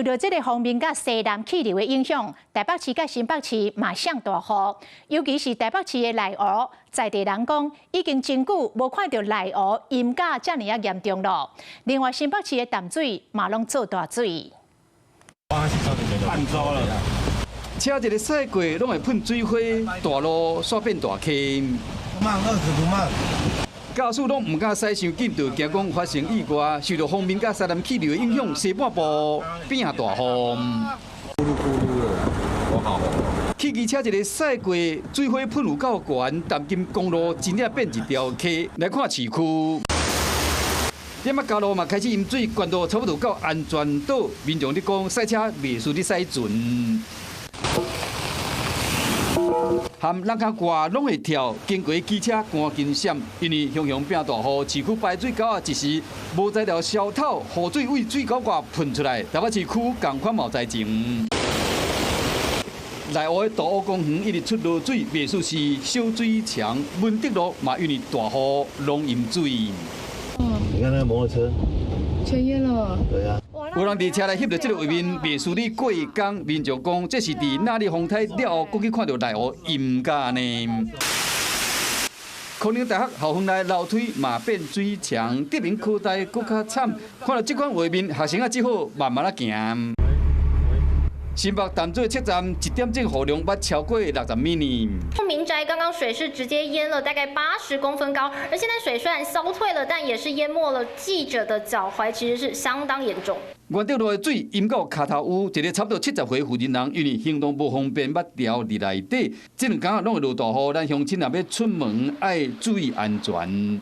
受到這個鋒面甲西南氣流的影響，台北市甲新北市馬上大雨，尤其是台北市的內湖，在地人講已經真久無看到內湖淹甲這麼嚴重了。另外，新北市的淡水嘛攏做大水。半周了，車一個駛過，攏會噴水花，大路煞變大坑。不慢，20不慢。駕駛攏唔敢駛傷緊，就驚講發生意外。受到鋒面甲西南氣流的影響，西半部變大風。咕嚕咕嚕的，我好。汽機車一個駛過，水花噴有夠懸，淡金公路真正變一條溪。來看市區，點啊，公路嘛開始淹水，關到差不多到安全島。民眾咧講，賽車袂輸咧駛船。含人腳掛攏會跳，經過機車趕緊閃，因為熊熊變大雨，市區排水溝啊一時無材料消透，雨水為水溝外噴出來，台北市區同款嘛有災情。內湖的大湖公園一直出落水，袂輸是小水牆，文德路嘛因為大雨攏淹水。你看那個摩托車，全淹了。對啊。有人佇車內翕到這個畫面，袂輸你過江。民眾講，這是佇那里風台了後，佫去看到內湖淹甲呢。可能大學校園內樓梯嘛變水牆，德明科大佫較慘。看到這款畫面，學生啊只好慢慢啊行。新北淡水車站1點鐘雨量捌超過60米呢。民宅剛剛水是直接淹了大概80公分高，而現在水雖然消退了，但也是淹沒了記者的腳踝，其實是相當嚴重。原道路的水淹到腳頭有，一個差不多70歲婦人，因為行動不方便，捌掉佇內底。這兩天攏會落大雨，咱鄉親若要出門，愛注意安全。